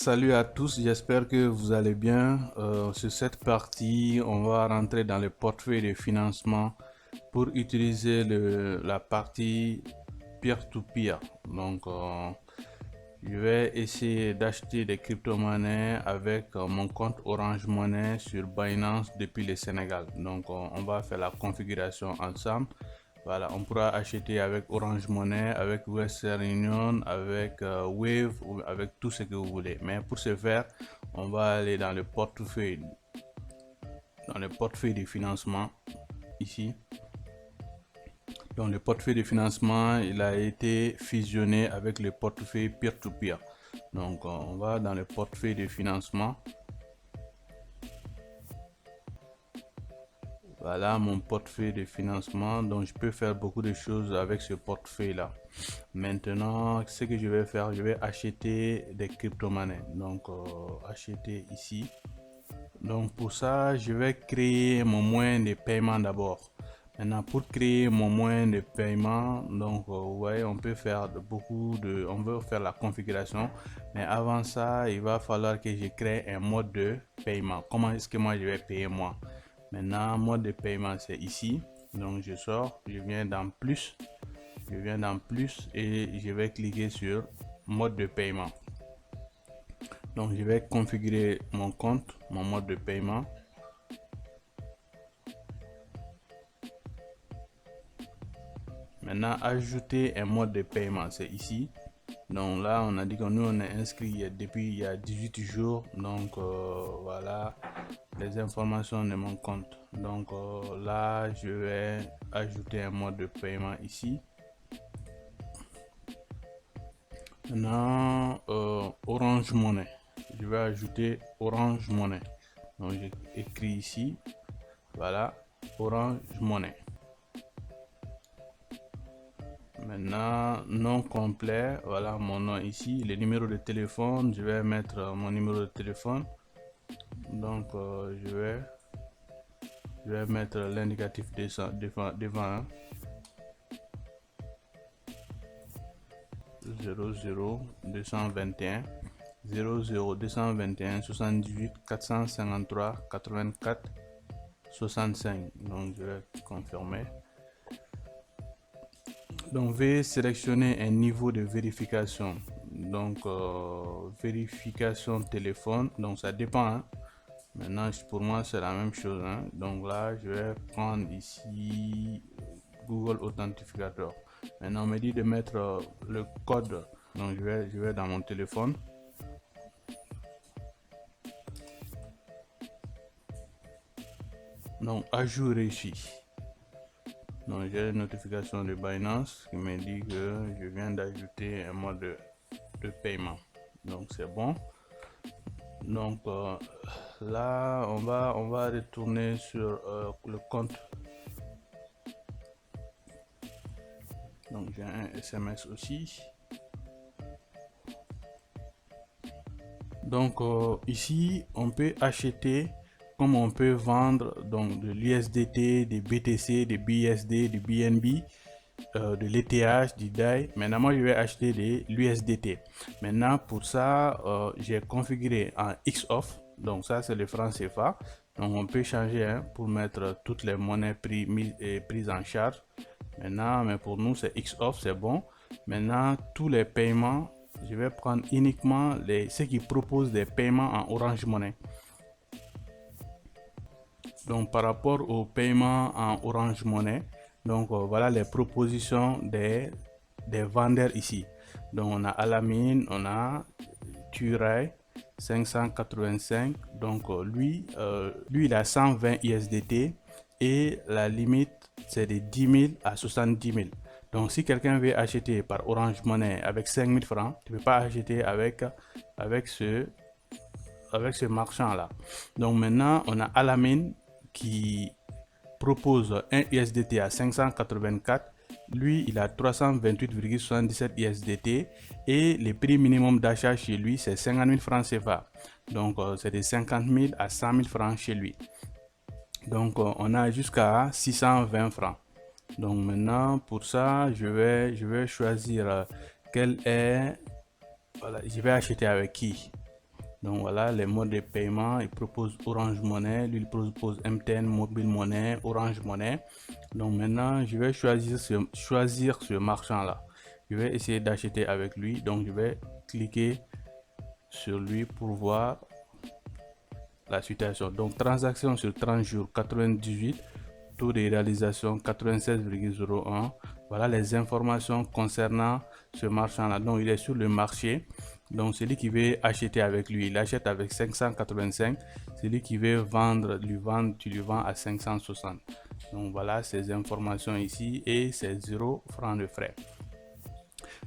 salut à tous, j'espère que vous allez bien. Sur cette partie, on va rentrer dans le portefeuille de financement pour utiliser la partie peer-to-peer. Donc, je vais essayer d'acheter des crypto-monnaies avec mon compte Orange Money sur Binance depuis le Sénégal. Donc, on va faire la configuration ensemble. Voilà, on pourra acheter avec Orange Money, avec Western Union, avec Wave ou avec tout ce que vous voulez. Mais pour ce faire, on va aller dans le portefeuille de financement ici. Donc le portefeuille de financement, il a été fusionné avec le portefeuille peer-to-peer. Donc on va dans le portefeuille de financement. Voilà mon portefeuille de financement. Donc je peux faire beaucoup de choses avec ce portefeuille là. Maintenant, ce que je vais faire, je vais acheter des crypto-monnaies. Donc acheter ici. Donc pour ça, je vais créer mon moyen de paiement d'abord. Maintenant, pour créer mon moyen de paiement, donc ouais, on peut faire on veut faire la configuration, mais avant ça, il va falloir que je crée un mode de paiement. Comment est-ce que moi je vais payer moi? Maintenant, mode de paiement, c'est ici. Donc je sors, je viens dans plus et je vais cliquer sur mode de paiement. Donc je vais configurer mon compte, mon mode de paiement. Maintenant, ajouter un mode de paiement, c'est ici. Donc là, on a dit que nous, on est inscrit depuis il y a 18 jours. Donc voilà les informations de mon compte. Donc là, je vais ajouter un mode de paiement ici. Maintenant, Orange Money. Je vais ajouter Orange Money. Donc j'écris ici. Voilà, Orange Money. Maintenant, nom complet, voilà mon nom ici, le numéro de téléphone, je vais mettre mon numéro de téléphone. Donc je vais mettre l'indicatif devant 00 221 00 221 78 453 84 65. Donc je vais confirmer. Donc veuillez sélectionner un niveau de vérification. Donc vérification téléphone, donc ça dépend hein. Maintenant pour moi c'est la même chose hein. Donc là je vais prendre ici Google Authentificator. Maintenant on me dit de mettre le code. Donc je vais dans mon téléphone. Donc ajout réussi. Donc j'ai une notification de Binance qui me dit que je viens d'ajouter un mode de paiement. Donc c'est bon. Donc là on va retourner sur le compte. Donc j'ai un SMS aussi. Donc ici on peut acheter comme on peut vendre donc de l'USDT, des BTC, des BSD, du BNB, de l'ETH, du DAI. Maintenant moi je vais acheter de l'USDT. Maintenant pour ça j'ai configuré en X-off. Donc ça c'est le franc CFA. Donc on peut changer hein, pour mettre toutes les monnaies prises en charge. Maintenant mais pour nous c'est X-off, c'est bon. Maintenant tous les paiements, je vais prendre uniquement ceux qui proposent des paiements en Orange Money. Donc par rapport au paiement en Orange Money, donc voilà les propositions des vendeurs ici. Donc on a Alamine, on a Turai 585. Donc lui il a 120 USDT et la limite c'est de 10 000 à 70 000. Donc si quelqu'un veut acheter par Orange Money avec 5 000 francs, tu ne peux pas acheter avec ce marchand là. Donc maintenant on a Alamine qui propose un USDT à 584. Lui il a 328,77 USDT et le prix minimum d'achat chez lui c'est 50 000 francs CFA. Donc c'est de 50 000 à 100 000 francs chez lui. Donc on a jusqu'à 620 francs. Donc maintenant pour ça je vais choisir quel est, voilà, je vais acheter avec qui. Donc voilà les modes de paiement. Il propose Orange Money, lui il propose MTN, Mobile Money, Orange Money. Donc maintenant je vais choisir ce marchand là. Je vais essayer d'acheter avec lui. Donc je vais cliquer sur lui pour voir la situation. Donc transaction sur 30 jours 98, taux de réalisation 96,01. Voilà les informations concernant ce marchand là. Donc il est sur le marché. Donc celui qui veut acheter avec lui, il achète avec 585. Celui qui veut vendre, tu lui vends à 560. Donc voilà ces informations ici et c'est 0 francs de frais.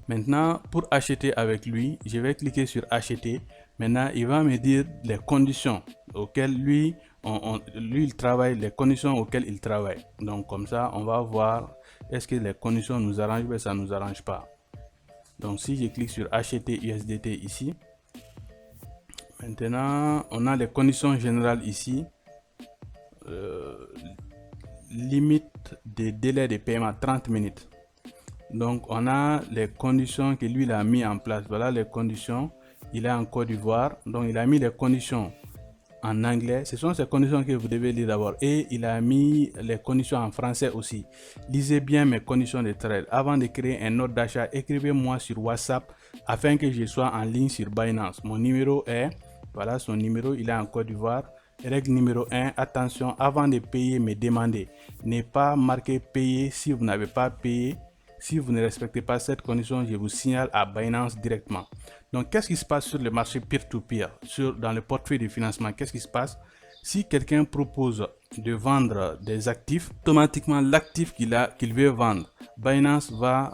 Maintenant, pour acheter avec lui, je vais cliquer sur acheter. Maintenant, il va me dire les conditions auxquelles lui il travaille, les conditions auxquelles il travaille. Donc comme ça, on va voir est-ce que les conditions nous arrangent ou ça nous arrange pas. Donc si je clique sur acheter USDT ici, maintenant on a les conditions générales ici. Limite de délai de paiement 30 minutes. Donc on a les conditions que lui il a mis en place. Voilà les conditions. Il est en Côte d'Ivoire, donc il a mis les conditions en anglais. Ce sont ces conditions que vous devez lire d'abord. Et il a mis les conditions en français aussi. Lisez bien mes conditions de trade. Avant de créer un ordre d'achat, écrivez-moi sur WhatsApp afin que je sois en ligne sur Binance. Mon numéro est, voilà son numéro, il est en Côte d'Ivoire. Règle numéro 1, attention, avant de payer, me demandez. Ne pas marquer payer si vous n'avez pas payé. Si vous ne respectez pas cette condition, je vous signale à Binance directement. Donc, qu'est-ce qui se passe sur le marché peer-to-peer, dans le portefeuille de financement? Qu'est-ce qui se passe? Si quelqu'un propose de vendre des actifs, automatiquement l'actif qu'il veut vendre, Binance va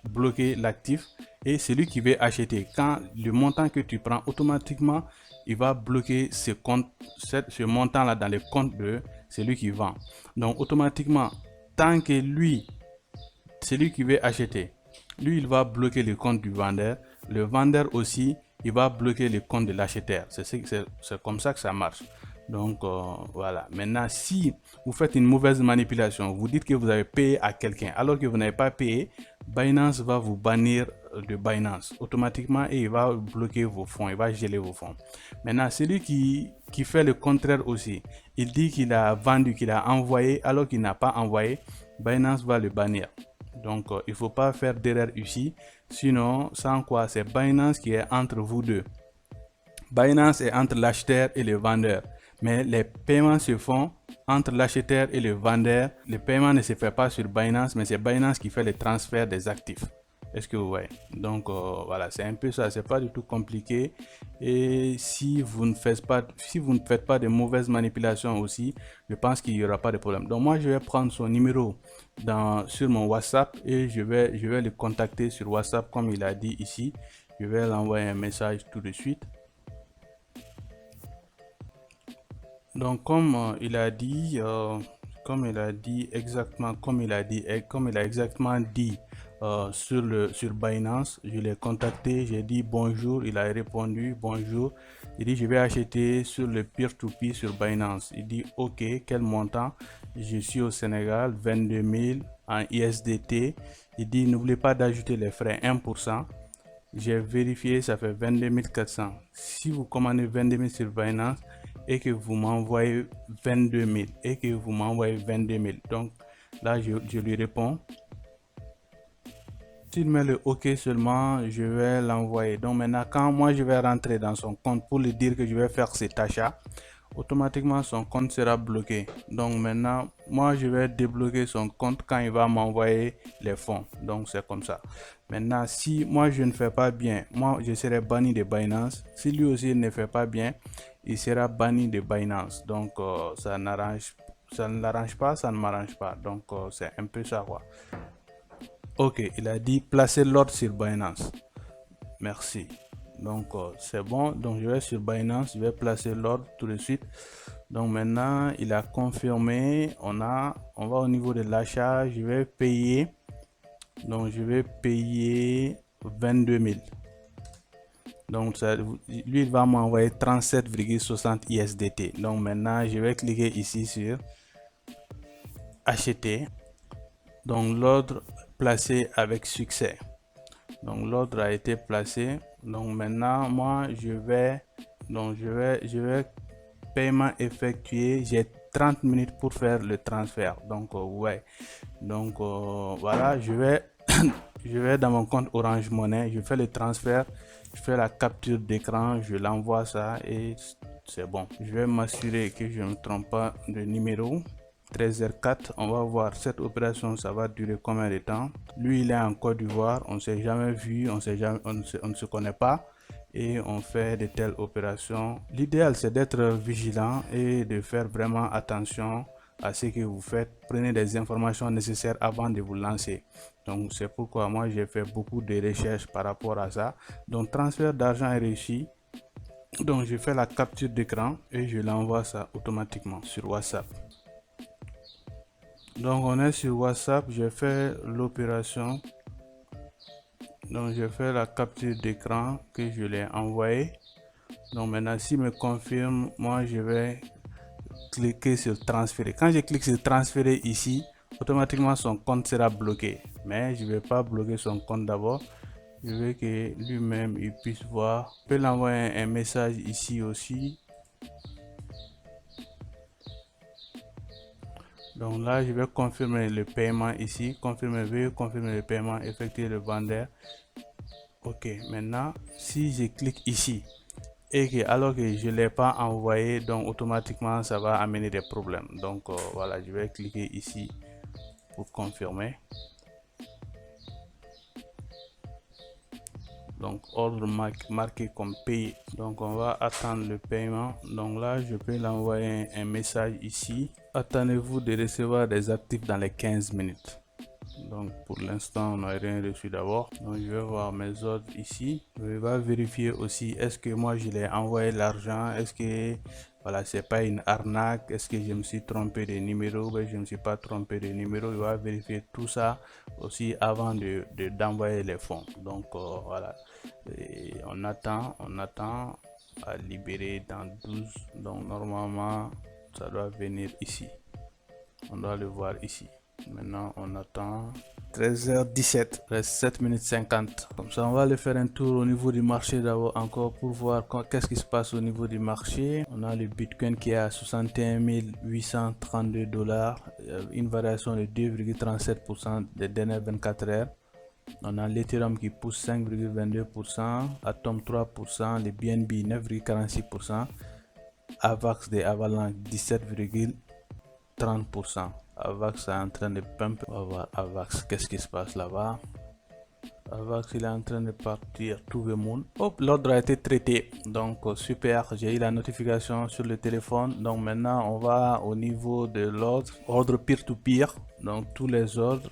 bloquer l'actif et celui qui veut acheter, quand le montant que tu prends, automatiquement, il va bloquer ce montant-là dans le compte de celui qui vend. Donc, automatiquement, tant que celui qui veut acheter, lui, il va bloquer le compte du vendeur. Le vendeur aussi, il va bloquer le compte de l'acheteur. C'est comme ça que ça marche. Donc, voilà. Maintenant, si vous faites une mauvaise manipulation, vous dites que vous avez payé à quelqu'un alors que vous n'avez pas payé, Binance va vous bannir de Binance automatiquement et il va bloquer vos fonds, il va geler vos fonds. Maintenant, celui qui fait le contraire aussi, il dit qu'il a vendu, qu'il a envoyé alors qu'il n'a pas envoyé, Binance va le bannir. Donc, il ne faut pas faire d'erreur ici. Sinon, sans quoi, c'est Binance qui est entre vous deux. Binance est entre l'acheteur et le vendeur. Mais les paiements se font entre l'acheteur et le vendeur. Le paiement ne se fait pas sur Binance, mais c'est Binance qui fait le transfert des actifs. Est-ce que vous voyez? Donc voilà, c'est un peu ça, c'est pas du tout compliqué. Et si vous ne faites pas de mauvaises manipulations aussi, je pense qu'il n'y aura pas de problème. Donc moi je vais prendre son numéro sur mon WhatsApp et je vais le contacter sur WhatsApp comme il a dit ici. Je vais l'envoyer un message tout de suite. Donc comme il a exactement dit sur Binance, je l'ai contacté, j'ai dit bonjour, il a répondu bonjour. Il dit je vais acheter sur le peer-to-peer sur Binance. Il dit ok, quel montant? Je suis au Sénégal, 22 000 en USDT. Il dit n'oubliez pas d'ajouter les frais 1%. J'ai vérifié, ça fait 22 400. Si vous commandez 22 000 sur Binance et que vous m'envoyez 22 000 donc là je lui réponds. S'il met le OK seulement, je vais l'envoyer. Donc maintenant, quand moi je vais rentrer dans son compte pour lui dire que je vais faire cet achat, automatiquement son compte sera bloqué. Donc maintenant, moi je vais débloquer son compte quand il va m'envoyer les fonds. Donc c'est comme ça. Maintenant, si moi je ne fais pas bien, moi je serai banni de Binance. Si lui aussi ne fait pas bien, il sera banni de Binance. Donc ça ne l'arrange pas, ça ne m'arrange pas. Donc c'est un peu ça quoi. Ok, il a dit placer l'ordre sur Binance. Merci. Donc c'est bon. Donc je vais sur Binance, je vais placer l'ordre tout de suite. Donc maintenant il a confirmé. On va au niveau de l'achat. Je vais payer. Donc je vais payer 22 000. Donc lui il va m'envoyer 37,60 USDT. Donc maintenant je vais cliquer ici sur acheter. Donc l'ordre placé avec succès. Donc l'ordre a été placé. Donc maintenant moi je vais Donc je vais paiement effectué, j'ai 30 minutes pour faire le transfert. Donc ouais, donc voilà, je vais je vais dans mon compte Orange Money, je fais le transfert, je fais la capture d'écran, je l'envoie ça et c'est bon. Je vais m'assurer que je ne me trompe pas de numéro. 13h04, on va voir cette opération, ça va durer combien de temps. Lui, il est en Côte d'Ivoire, on ne s'est jamais vu, on ne se connaît pas et on fait de telles opérations. L'idéal, c'est d'être vigilant et de faire vraiment attention à ce que vous faites. Prenez des informations nécessaires avant de vous lancer. Donc c'est pourquoi moi j'ai fait beaucoup de recherches par rapport à ça. Donc transfert d'argent est réussi. Donc je fais la capture d'écran et je l'envoie ça automatiquement sur WhatsApp. Donc on est sur WhatsApp, je fais l'opération. Donc je fais la capture d'écran que je l'ai envoyé. Donc maintenant s'il me confirme, moi je vais cliquer sur transférer. Quand je clique sur transférer ici, automatiquement son compte sera bloqué. Mais je ne vais pas bloquer son compte d'abord. Je veux que lui-même il puisse voir. Je peux l'envoyer un message ici aussi. Donc là, je vais confirmer le paiement ici. Veuillez confirmer le paiement, effectuer le vendeur. Ok, maintenant, si je clique ici et que alors que je ne l'ai pas envoyé, donc automatiquement, ça va amener des problèmes. Donc voilà, je vais cliquer ici pour confirmer. Donc ordre marqué comme payé. Donc on va attendre le paiement. Donc là je peux l'envoyer un message ici. Attendez-vous de recevoir des actifs dans les 15 minutes. Donc pour l'instant on n'a rien reçu d'abord. Donc je vais voir mes ordres ici. Je vais vérifier aussi est-ce que moi je l'ai envoyé l'argent, est-ce que voilà c'est pas une arnaque, est-ce que je me suis trompé de numéro, je ne me suis pas trompé de numéro. Je vais vérifier tout ça aussi avant d'envoyer les fonds. Donc voilà, et on attend à libérer dans 12. Donc normalement ça doit venir ici, on doit le voir ici. Maintenant on attend. 13h17, reste 7 minutes 50. Comme ça on va aller faire un tour au niveau du marché d'abord encore pour voir qu'est-ce qui se passe au niveau du marché. On a le Bitcoin qui est à 61 832 $, une variation de 2,37% des dernières 24 heures. On a l'Ethereum qui pousse 5,22%, Atom 3%, le BNB 9,46%, Avax de Avalanche 17,30%. Avax est en train de pump. On va voir Avax, qu'est-ce qui se passe là-bas. Avax il est en train de partir tout le monde. Hop, l'ordre a été traité. Donc super, j'ai eu la notification sur le téléphone. Donc maintenant on va au niveau de l'ordre, ordre peer-to-peer. Donc tous les ordres.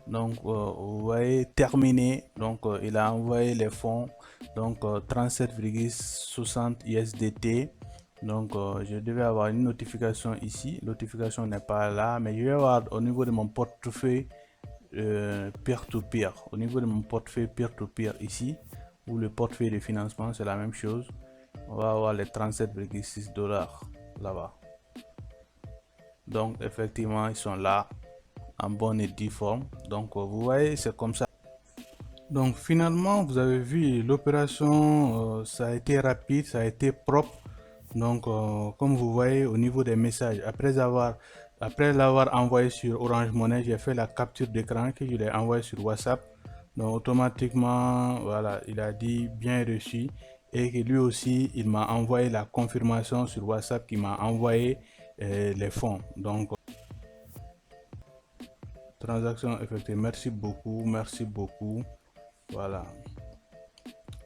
Donc vous voyez terminé. Donc il a envoyé les fonds. Donc 37,60 USDT. Donc je devais avoir une notification ici. Notification n'est pas là, mais je vais voir au niveau de mon portefeuille peer-to-peer. Au niveau de mon portefeuille peer-to-peer ici, ou le portefeuille de financement, c'est la même chose. On va avoir les 37,6 $ là-bas. Donc effectivement ils sont là en bonne et due forme. Donc vous voyez, c'est comme ça. Donc finalement vous avez vu l'opération, ça a été rapide, ça a été propre. Donc comme vous voyez au niveau des messages, après l'avoir envoyé sur Orange Money, j'ai fait la capture d'écran que je l'ai envoyé sur WhatsApp. Donc automatiquement voilà, il a dit bien reçu et que lui aussi il m'a envoyé la confirmation sur WhatsApp qui m'a envoyé les fonds. Donc transaction effectuée, merci beaucoup, voilà.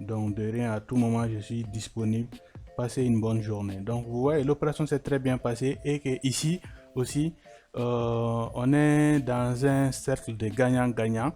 Donc de rien, à tout moment je suis disponible. Passez une bonne journée. Donc vous voyez, l'opération s'est très bien passée et que ici aussi on est dans un cercle de gagnant-gagnant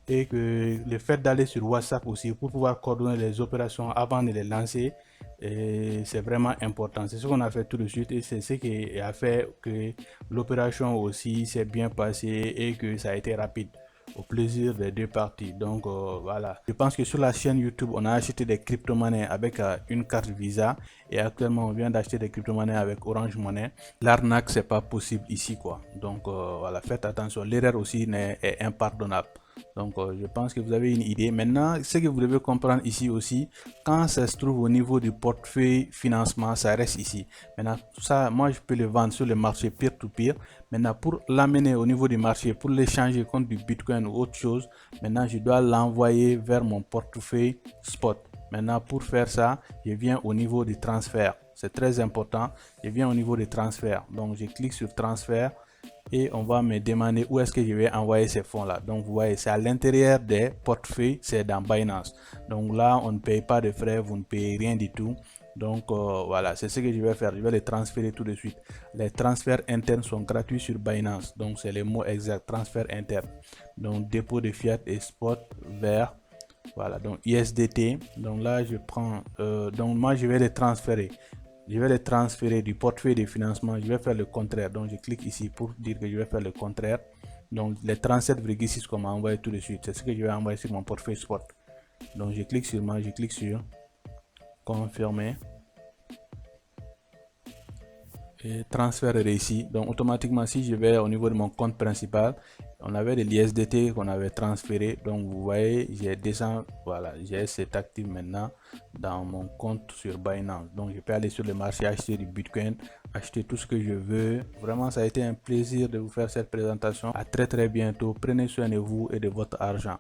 et que le fait d'aller sur WhatsApp aussi pour pouvoir coordonner les opérations avant de les lancer, c'est vraiment important. C'est ce qu'on a fait tout de suite et c'est ce qui a fait que l'opération aussi s'est bien passée et que ça a été rapide au plaisir des deux parties. Donc voilà, je pense que sur la chaîne YouTube on a acheté des crypto-monnaies avec une carte Visa et actuellement on vient d'acheter des crypto-monnaies avec Orange Money. L'arnaque c'est pas possible ici quoi. Donc voilà, faites attention, l'erreur aussi est impardonnable. Donc je pense que vous avez une idée. Maintenant, ce que vous devez comprendre ici aussi, quand ça se trouve au niveau du portefeuille financement, ça reste ici. Maintenant, ça, moi je peux le vendre sur le marché peer-to-peer. Maintenant, pour l'amener au niveau du marché, pour l'échanger contre du Bitcoin ou autre chose, maintenant je dois l'envoyer vers mon portefeuille spot. Maintenant, pour faire ça, je viens au niveau du transfert. C'est très important. Je viens au niveau des transferts. Donc, je clique sur transfert et on va me demander où est-ce que je vais envoyer ces fonds là. Donc vous voyez, c'est à l'intérieur des portefeuilles, c'est dans Binance. Donc là on ne paye pas de frais, vous ne payez rien du tout. Donc voilà, c'est ce que je vais faire. Je vais les transférer tout de suite. Les transferts internes sont gratuits sur Binance. Donc c'est le mot exact, transfert interne. Donc dépôt de fiat et spot vers, voilà, donc USDT. Donc là je prends, donc moi je vais les transférer. Je vais les transférer du portefeuille de financement. Je vais faire le contraire. Donc, je clique ici pour dire que je vais faire le contraire. Donc, les 37,6 qu'on m'a envoyé tout de suite, c'est ce que je vais envoyer sur mon portefeuille spot. Donc, je clique sur moi, je clique sur confirmer. Et transfert réussi. Donc, automatiquement, si je vais au niveau de mon compte principal, on avait de l'ISDT qu'on avait transféré. Donc, vous voyez, j'ai descendu, voilà, j'ai cet actif maintenant dans mon compte sur Binance. Donc, je peux aller sur le marché, acheter du Bitcoin, acheter tout ce que je veux. Vraiment, ça a été un plaisir de vous faire cette présentation. À très bientôt. Prenez soin de vous et de votre argent.